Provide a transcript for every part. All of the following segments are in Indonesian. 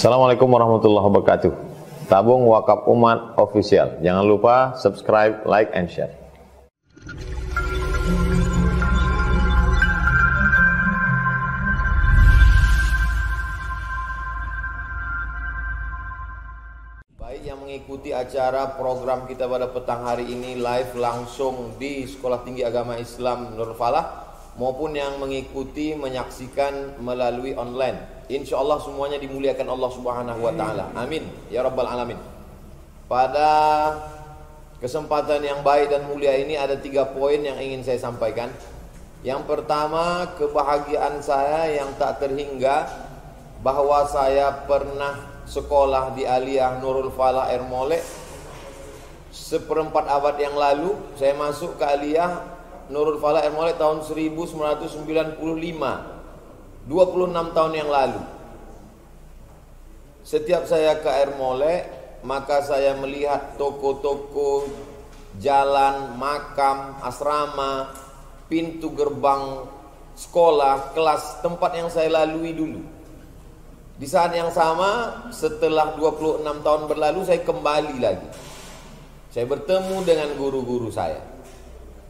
Assalamualaikum warahmatullahi wabarakatuh. Tabung Wakaf Umat Official. Jangan lupa subscribe, like, and share. Baik yang mengikuti acara program kita pada petang hari ini live langsung di Sekolah Tinggi Agama Islam Nurul Falah, maupun yang mengikuti menyaksikan melalui online. Insya Allah semuanya dimuliakan Allah Subhanahu wa Ta'ala. Amin ya Rabbal Alamin. Pada kesempatan yang baik dan mulia ini ada 3 poin yang ingin saya sampaikan. Yang pertama, kebahagiaan saya yang tak terhingga bahwa saya pernah sekolah di Aliyah Nurul Falah Ermole. Seperempat abad yang lalu saya masuk ke Aliyah Nurul Falah Ermole tahun 1995, 26 tahun yang lalu. Setiap saya ke Ermole, maka saya melihat toko-toko, jalan, makam, asrama, pintu gerbang sekolah, kelas, tempat yang saya lalui dulu. Di saat yang sama, setelah 26 tahun berlalu, saya kembali lagi. Saya bertemu dengan guru-guru saya.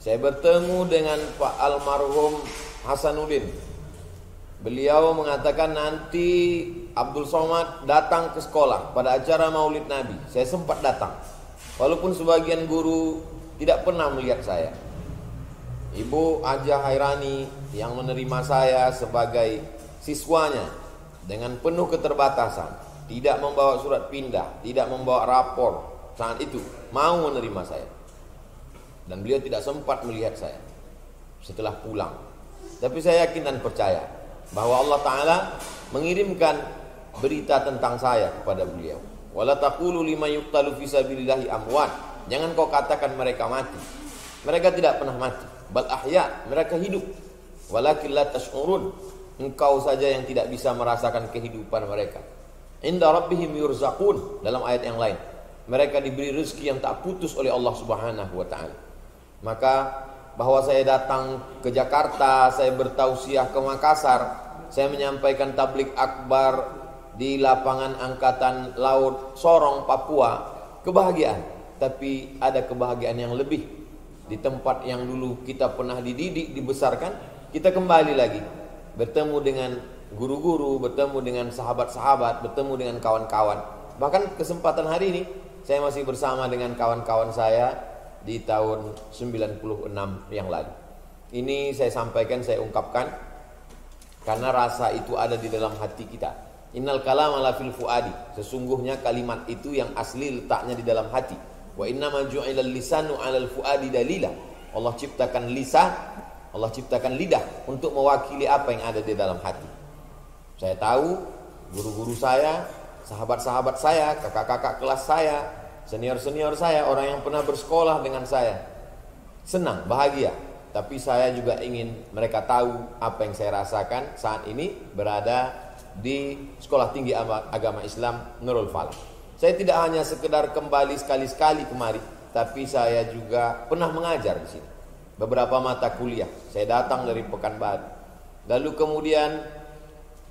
Saya bertemu dengan Pak Almarhum Hasanuddin. Beliau mengatakan nanti Abdul Somad datang ke sekolah pada acara Maulid Nabi. Saya sempat datang, walaupun sebagian guru tidak pernah melihat saya. Ibu Haja Hairani yang menerima saya sebagai siswanya dengan penuh keterbatasan, tidak membawa surat pindah, tidak membawa rapor, saat itu mau menerima saya. Dan beliau tidak sempat melihat saya setelah pulang. Tapi saya yakin dan percaya bahwa Allah Ta'ala mengirimkan berita tentang saya kepada beliau. Wala taqulu liman yuqtalu fi sabilillahi amwat. Jangan kau katakan mereka mati. Mereka tidak pernah mati. Bal ahya, mereka hidup. Walakin la tash'urun. Engkau saja yang tidak bisa merasakan kehidupan mereka. Inda rabbihim yurzaqun. Dalam ayat yang lain, mereka diberi rezeki yang tak putus oleh Allah Subhanahu wa Ta'ala. Maka bahwa saya datang ke Jakarta, saya bertausiah ke Makassar, saya menyampaikan tablik akbar di lapangan Angkatan Laut Sorong, Papua, kebahagiaan. Tapi ada kebahagiaan yang lebih. Di tempat yang dulu kita pernah dididik, dibesarkan, kita kembali lagi bertemu dengan guru-guru, bertemu dengan sahabat-sahabat, bertemu dengan kawan-kawan. Bahkan kesempatan hari ini saya masih bersama dengan kawan-kawan saya di tahun 96 yang lalu. Ini saya sampaikan, saya ungkapkan karena rasa itu ada di dalam hati kita. Innal kalama la fil fuadi. Sesungguhnya kalimat itu yang asli letaknya di dalam hati. Wa innama ju'ilal lisanu 'alal fuadi dalila. Allah ciptakan lisan, Allah ciptakan lidah untuk mewakili apa yang ada di dalam hati. Saya tahu guru-guru saya, sahabat-sahabat saya, kakak-kakak kelas saya, senior-senior saya, orang yang pernah bersekolah dengan saya, senang, bahagia. Tapi saya juga ingin mereka tahu apa yang saya rasakan saat ini berada di Sekolah Tinggi Agama Islam Nurul Falah. Saya tidak hanya sekedar kembali sekali-sekali kemari, tapi saya juga pernah mengajar di sini. Beberapa mata kuliah, saya datang dari Pekanbaru. Lalu kemudian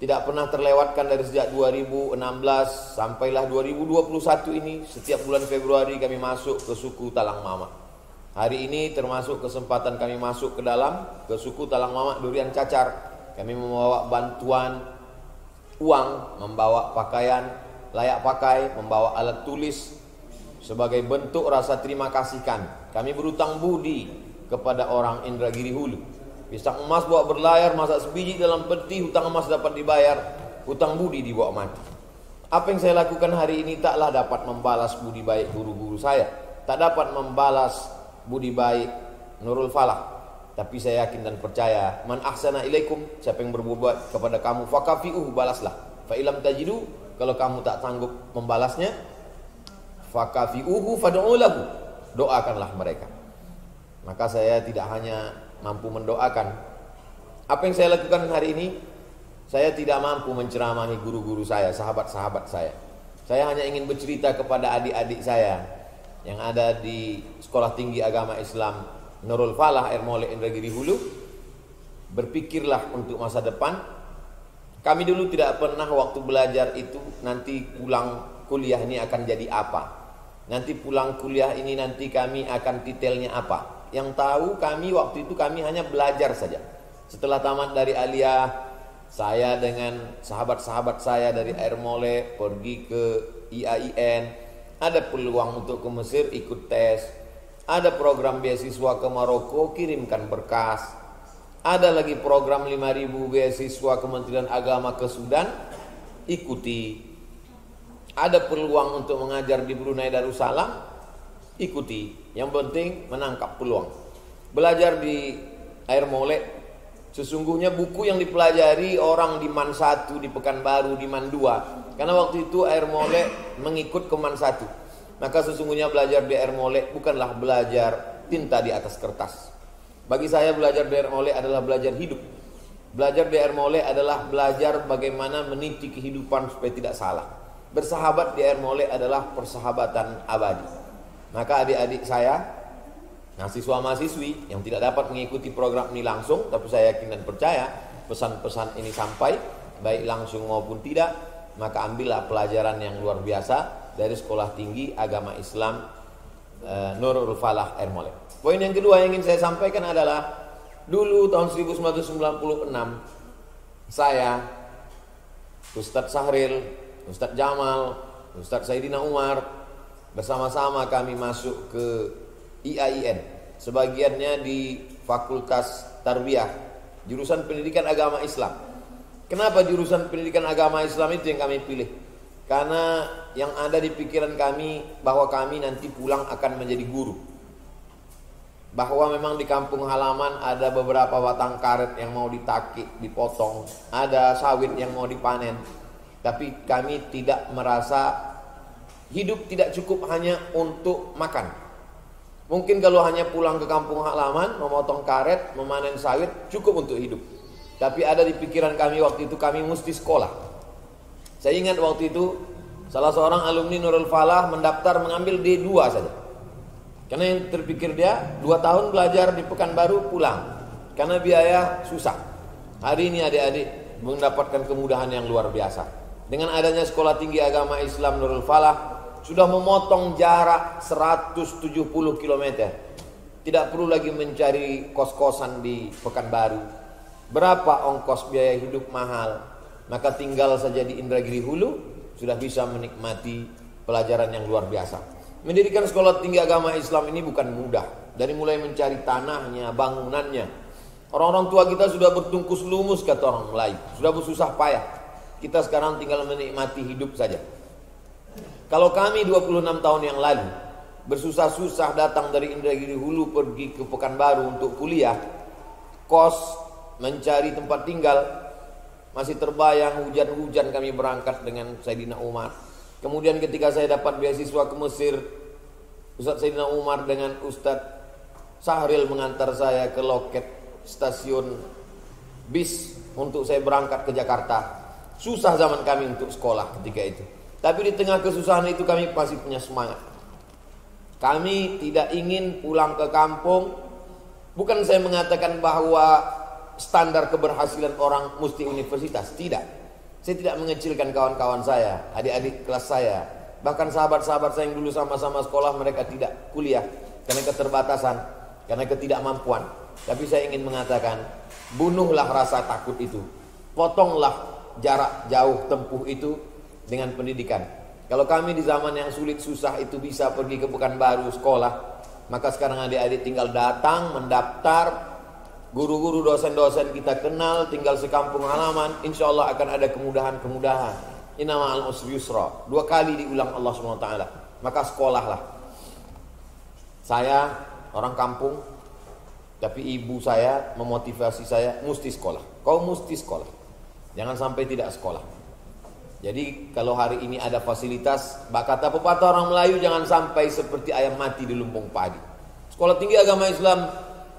tidak pernah terlewatkan dari sejak 2016 sampailah 2021 ini, setiap bulan Februari kami masuk ke suku Talang Mama. Hari ini termasuk kesempatan kami masuk ke suku Talang Mama Durian Cacar. Kami membawa bantuan uang, membawa pakaian layak pakai, membawa alat tulis sebagai bentuk rasa terima kasih kami berutang budi kepada orang Indragiri Hulu. Pisang emas bawa berlayar, masak sebiji dalam peti, hutang emas dapat dibayar, hutang budi dibawa mati. Apa yang saya lakukan hari ini taklah dapat membalas budi baik guru-guru saya, tak dapat membalas budi baik Nurul Falah. Tapi saya yakin dan percaya, man ahsana ilaikum, siapa yang berbuat kepada kamu, fakafi'uhu, balaslah. Fa ilam tajidu, kalau kamu tak sanggup membalasnya, fakafi'uhu fad'u lahu, doakanlah mereka. Maka saya tidak hanya mampu mendoakan. Apa yang saya lakukan hari ini, saya tidak mampu menceramahi guru-guru saya, sahabat-sahabat saya. Saya hanya ingin bercerita kepada adik-adik saya yang ada di Sekolah Tinggi Agama Islam Nurul Falah Ermole Indragiri Hulu. Berpikirlah untuk masa depan. Kami dulu tidak pernah waktu belajar itu nanti pulang kuliah ini akan jadi apa. Nanti pulang kuliah ini nanti kami akan detailnya apa. Yang tahu kami waktu itu kami hanya belajar saja. Setelah tamat dari Aliyah, saya dengan sahabat-sahabat saya dari Air Mole pergi ke IAIN. Ada peluang untuk ke Mesir, ikut tes. Ada program beasiswa ke Maroko, kirimkan berkas. Ada lagi program 5.000 beasiswa Kementerian Agama ke Sudan, ikuti. Ada peluang untuk mengajar di Brunei Darussalam, ikuti. Yang penting menangkap peluang. Belajar di Air Mole, sesungguhnya buku yang dipelajari orang di MAN 1, di Pekanbaru, di MAN 2. Karena waktu itu Air Mole mengikut ke MAN 1. Maka sesungguhnya belajar di Air Mole bukanlah belajar tinta di atas kertas. Bagi saya belajar di Air Mole adalah belajar hidup. Belajar di Air Mole adalah belajar bagaimana meniti kehidupan supaya tidak salah. Bersahabat di Air Mole adalah persahabatan abadi. Maka adik-adik saya, mahasiswa-mahasiswi yang tidak dapat mengikuti program ini langsung, tapi saya yakin dan percaya pesan-pesan ini sampai, baik langsung maupun tidak, maka ambillah pelajaran yang luar biasa dari Sekolah Tinggi Agama Islam Nurul Falah Air Mole. Poin yang kedua yang ingin saya sampaikan adalah dulu tahun 1996 saya, Ustadz Sahril, Ustadz Jamal, Ustadz Saidina Umar bersama-sama kami masuk ke IAIN. Sebagiannya di Fakultas Tarbiyah, jurusan Pendidikan Agama Islam. Kenapa jurusan Pendidikan Agama Islam itu yang kami pilih? Karena yang ada di pikiran kami bahwa kami nanti pulang akan menjadi guru. Bahwa memang di kampung halaman ada beberapa batang karet yang mau ditakik, dipotong, ada sawit yang mau dipanen. Tapi kami tidak merasa hidup tidak cukup hanya untuk makan. Mungkin kalau hanya pulang ke kampung halaman, memotong karet, memanen sawit, cukup untuk hidup. Tapi ada di pikiran kami waktu itu kami mesti sekolah. Saya ingat waktu itu salah seorang alumni Nurul Falah mendaftar mengambil D2 saja. Karena yang terpikir dia 2 tahun belajar di Pekanbaru pulang. Karena biaya susah. Hari ini adik-adik mendapatkan kemudahan yang luar biasa. Dengan adanya Sekolah Tinggi Agama Islam Nurul Falah sudah memotong jarak 170 km. Tidak perlu lagi mencari kos-kosan di Pekanbaru. Berapa ongkos biaya hidup mahal? Maka tinggal saja di Indragiri Hulu sudah bisa menikmati pelajaran yang luar biasa. Mendirikan Sekolah Tinggi Agama Islam ini bukan mudah. Dari mulai mencari tanahnya, bangunannya. Orang-orang tua kita sudah bertungkus lumus kata orang Melayu. Sudah bersusah payah. Kita sekarang tinggal menikmati hidup saja. Kalau kami 26 tahun yang lalu bersusah-susah datang dari Indragiri Hulu pergi ke Pekanbaru untuk kuliah, kos, mencari tempat tinggal, masih terbayang hujan-hujan kami berangkat dengan Saidina Umar. Kemudian ketika saya dapat beasiswa ke Mesir, Ustadz Saidina Umar dengan Ustadz Sahril mengantar saya ke loket stasiun bis untuk saya berangkat ke Jakarta. Susah zaman kami untuk sekolah ketika itu. Tapi di tengah kesusahan itu kami masih punya semangat. Kami tidak ingin pulang ke kampung. Bukan saya mengatakan bahwa standar keberhasilan orang mesti universitas, tidak. Saya tidak mengecilkan kawan-kawan saya, adik-adik kelas saya, bahkan sahabat-sahabat saya yang dulu sama-sama sekolah, mereka tidak kuliah karena keterbatasan, karena ketidakmampuan. Tapi saya ingin mengatakan, bunuhlah rasa takut itu, potonglah jarak jauh tempuh itu dengan pendidikan. Kalau kami di zaman yang sulit susah itu bisa pergi ke Pekanbaru sekolah, maka sekarang adik-adik tinggal datang, mendaftar. Guru-guru, dosen-dosen kita kenal, tinggal sekampung halaman, insya Allah akan ada kemudahan-kemudahan. Inna ma'al usri yusra. 2 kali diulang Allah SWT. Maka sekolahlah. Saya orang kampung, tapi ibu saya memotivasi saya, mesti sekolah. Kau mesti sekolah. Jangan sampai tidak sekolah. Jadi kalau hari ini ada fasilitas, kata pepatah orang Melayu, jangan sampai seperti ayam mati di lumbung padi. Sekolah Tinggi Agama Islam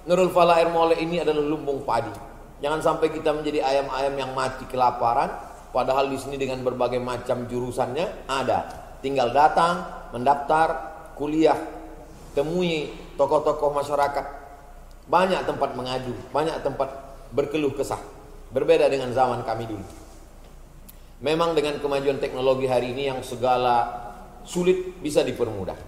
Nurul Falah Air Mole ini adalah lumbung padi. Jangan sampai kita menjadi ayam-ayam yang mati kelaparan. Padahal di sini dengan berbagai macam jurusannya ada. Tinggal datang, mendaftar, kuliah, temui tokoh-tokoh masyarakat. Banyak tempat mengadu, banyak tempat berkeluh kesah. Berbeda dengan zaman kami dulu. Memang dengan kemajuan teknologi hari ini yang segala sulit bisa dipermudah.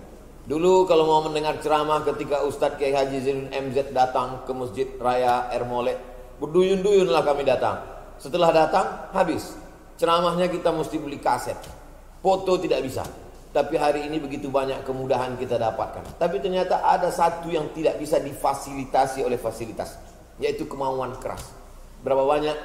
Dulu kalau mau mendengar ceramah ketika Ustadz Kiai Haji Zainuddin MZ datang ke Masjid Raya Ermole, berduyun-duyunlah kami datang. Setelah datang, habis. Ceramahnya kita mesti beli kaset. Foto tidak bisa. Tapi hari ini begitu banyak kemudahan kita dapatkan. Tapi ternyata ada satu yang tidak bisa difasilitasi oleh fasilitas, yaitu kemauan keras. Berapa banyak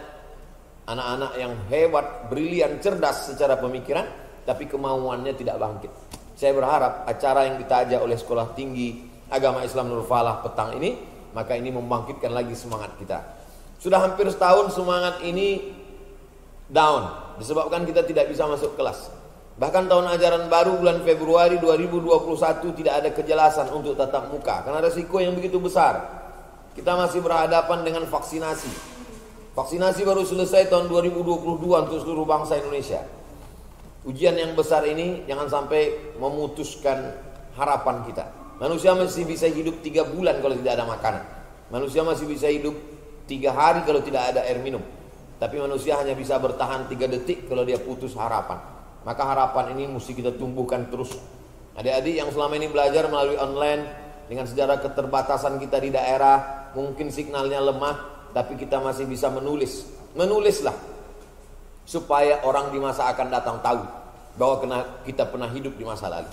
anak-anak yang hebat, brilian, cerdas secara pemikiran, tapi kemauannya tidak bangkit. Saya berharap acara yang ditaja oleh Sekolah Tinggi Agama Islam Nurul Falah petang ini, maka ini membangkitkan lagi semangat kita. Sudah hampir setahun semangat ini down, disebabkan kita tidak bisa masuk kelas. Bahkan tahun ajaran baru bulan Februari 2021 tidak ada kejelasan untuk tatap muka, karena resiko yang begitu besar. Kita masih berhadapan dengan vaksinasi. Vaksinasi baru selesai tahun 2022 untuk seluruh bangsa Indonesia. Ujian yang besar ini jangan sampai memutuskan harapan kita. Manusia masih bisa hidup 3 bulan kalau tidak ada makanan. Manusia masih bisa hidup 3 hari kalau tidak ada air minum. Tapi manusia hanya bisa bertahan 3 detik kalau dia putus harapan. Maka harapan ini mesti kita tumbuhkan terus. Adik-adik yang selama ini belajar melalui online, dengan sejarah keterbatasan kita di daerah, mungkin signalnya lemah, tapi kita masih bisa menulis. Menulislah supaya orang di masa akan datang tahu bahwa kita pernah hidup di masa lalu.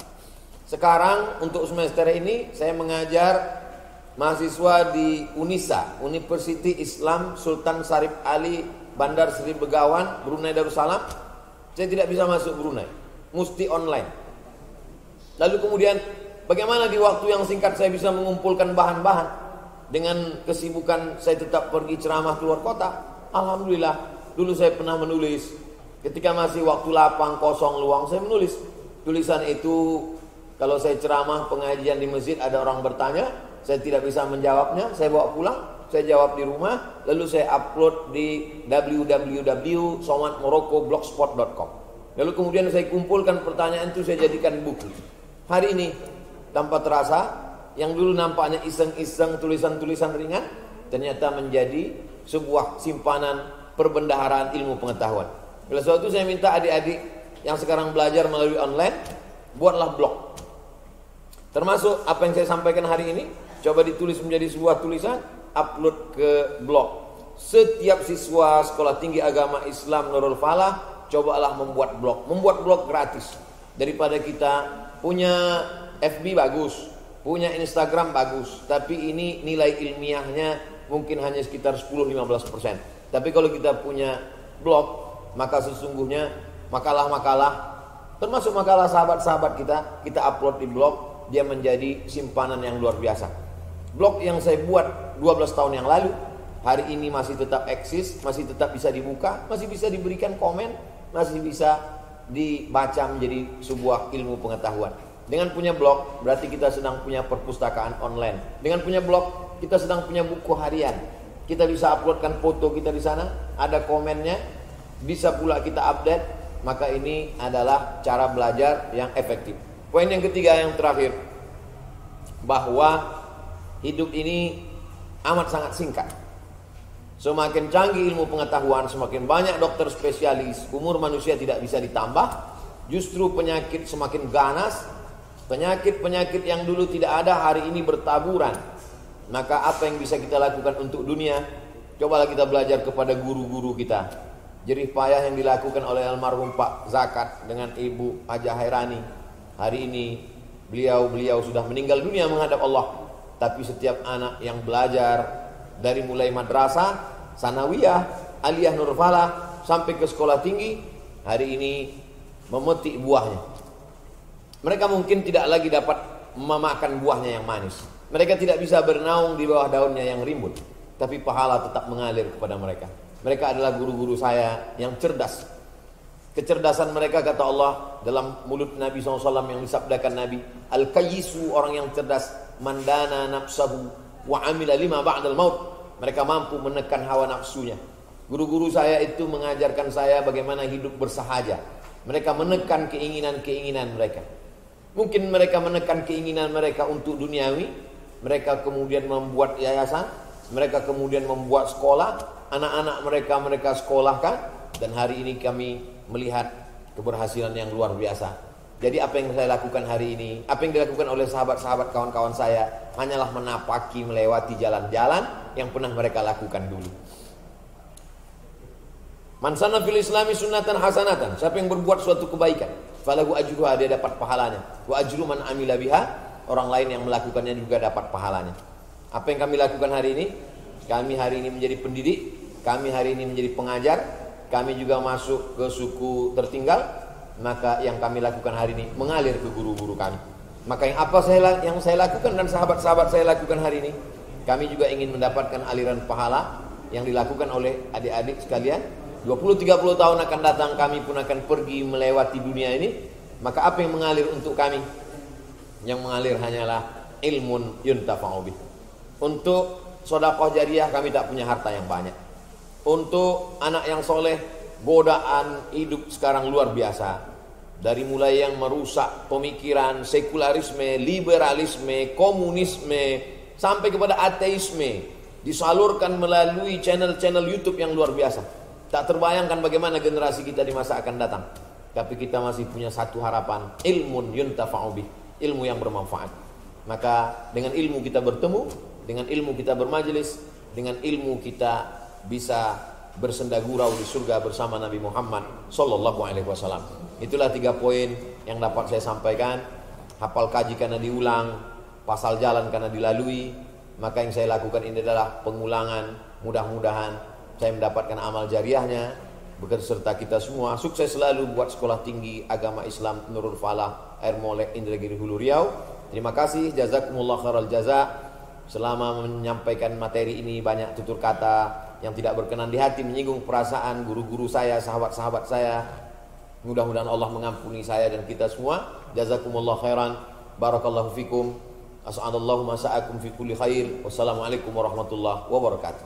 Sekarang untuk semester ini saya mengajar mahasiswa di UNISA, University Islam Sultan Syarif Ali Bandar Seri Begawan, Brunei Darussalam. Saya tidak bisa masuk Brunei, mesti online. Lalu kemudian bagaimana di waktu yang singkat saya bisa mengumpulkan bahan-bahan? Dengan kesibukan saya tetap pergi ceramah keluar kota. Alhamdulillah, dulu saya pernah menulis. Ketika masih waktu lapang, kosong, luang, saya menulis. Tulisan itu kalau saya ceramah pengajian di masjid, ada orang bertanya, saya tidak bisa menjawabnya, saya bawa pulang, saya jawab di rumah, lalu saya upload di www.somatmorocco.blogspot.com. Lalu kemudian saya kumpulkan pertanyaan itu, saya jadikan buku. Hari ini tanpa terasa, yang dulu nampaknya iseng-iseng tulisan-tulisan ringan, ternyata menjadi sebuah simpanan perbendaharaan ilmu pengetahuan. Oleh sebab itu saya minta adik-adik yang sekarang belajar melalui online, buatlah blog. Termasuk apa yang saya sampaikan hari ini, coba ditulis menjadi sebuah tulisan, upload ke blog. Setiap siswa Sekolah Tinggi Agama Islam Nurul Falah, cobalah membuat blog. Membuat blog gratis. Daripada kita punya FB bagus, punya Instagram bagus, tapi ini nilai ilmiahnya mungkin hanya sekitar 10-15%. Tapi kalau kita punya blog, maka sesungguhnya makalah-makalah, termasuk makalah sahabat-sahabat kita upload di blog, dia menjadi simpanan yang luar biasa. Blog yang saya buat 12 tahun yang lalu, hari ini masih tetap eksis, masih tetap bisa dibuka, masih bisa diberikan komen, masih bisa dibaca menjadi sebuah ilmu pengetahuan. Dengan punya blog, berarti kita sedang punya perpustakaan online. Dengan punya blog, kita sedang punya buku harian. Kita bisa uploadkan foto kita di sana, ada komennya, bisa pula kita update. Maka ini adalah cara belajar yang efektif. Poin yang ketiga yang terakhir, bahwa hidup ini amat sangat singkat. Semakin canggih ilmu pengetahuan, semakin banyak dokter spesialis, umur manusia tidak bisa ditambah. Justru penyakit semakin ganas. Penyakit-penyakit yang dulu tidak ada hari ini bertaburan. Maka apa yang bisa kita lakukan untuk dunia? Cobalah kita belajar kepada guru-guru kita. Jerih payah yang dilakukan oleh almarhum Pak Zakat dengan Ibu Hajah Hairani. Hari ini beliau sudah meninggal dunia menghadap Allah. Tapi setiap anak yang belajar dari mulai madrasah, sanawiyah, aliyah Nurul Falah sampai ke sekolah tinggi, hari ini memetik buahnya. Mereka mungkin tidak lagi dapat memakan buahnya yang manis. Mereka tidak bisa bernaung di bawah daunnya yang rimbun. Tapi pahala tetap mengalir kepada mereka. Mereka adalah guru-guru saya yang cerdas. Kecerdasan mereka, kata Allah dalam mulut Nabi SAW yang disabdakan Nabi, Al-Qayyisu, orang yang cerdas, mandana nafsahu wa amila lima ba'dal maut. Mereka mampu menekan hawa nafsunya. Guru-guru saya itu mengajarkan saya bagaimana hidup bersahaja. Mereka menekan keinginan-keinginan mereka. Mungkin mereka menekan keinginan mereka untuk duniawi, mereka kemudian membuat yayasan, mereka kemudian membuat sekolah, anak-anak mereka sekolahkan, dan hari ini kami melihat keberhasilan yang luar biasa. Jadi apa yang saya lakukan hari ini, apa yang dilakukan oleh sahabat-sahabat kawan-kawan saya, hanyalah menapaki melewati jalan-jalan yang pernah mereka lakukan dulu. Man sanna fil islami sunnatan hasanatan, siapa yang berbuat suatu kebaikan, falahu ajruha, dia dapat pahalanya. Wa ajru man amila biha, orang lain yang melakukannya juga dapat pahalanya. Apa yang kami lakukan hari ini? Kami hari ini menjadi pendidik, kami hari ini menjadi pengajar, kami juga masuk ke suku tertinggal. Maka yang kami lakukan hari ini mengalir ke guru-guru kami. Maka yang saya lakukan dan sahabat-sahabat saya lakukan hari ini, kami juga ingin mendapatkan aliran pahala yang dilakukan oleh adik-adik sekalian. 20-30 tahun akan datang kami pun akan pergi melewati dunia ini. Maka apa yang mengalir untuk kami? Yang mengalir hanyalah ilmun yuntafa'u bih. Untuk sedekah jariah kami tak punya harta yang banyak. Untuk anak yang soleh, godaan hidup sekarang luar biasa. Dari mulai yang merusak pemikiran sekularisme, liberalisme, komunisme, sampai kepada ateisme, disalurkan melalui channel-channel YouTube yang luar biasa. Tak terbayangkan bagaimana generasi kita di masa akan datang. Tapi kita masih punya satu harapan, ilmun yuntafa'u bih, ilmu yang bermanfaat. Maka dengan ilmu kita bertemu, dengan ilmu kita bermajelis, dengan ilmu kita bisa bersenda gurau di surga bersama Nabi Muhammad sallallahu alaihi wasallam. Itulah 3 poin yang dapat saya sampaikan. Hafal kaji karena diulang, pasal jalan karena dilalui. Maka yang saya lakukan ini adalah pengulangan. Mudah-mudahan saya mendapatkan amal jariahnya beserta kita semua. Sukses selalu buat Sekolah Tinggi Agama Islam Nurul Falah Air Molek Indragiri Hulu Riau. Terima kasih, jazakumullah khairal jaza. Selama menyampaikan materi ini banyak tutur kata yang tidak berkenan di hati, menyinggung perasaan guru-guru saya, sahabat-sahabat saya. Mudah-mudahan Allah mengampuni saya dan kita semua. Jazakumullah khairan. Barakallahu fikum. As'adallahu masa'akum fi kulli khair. Wassalamualaikum warahmatullahi wabarakatuh.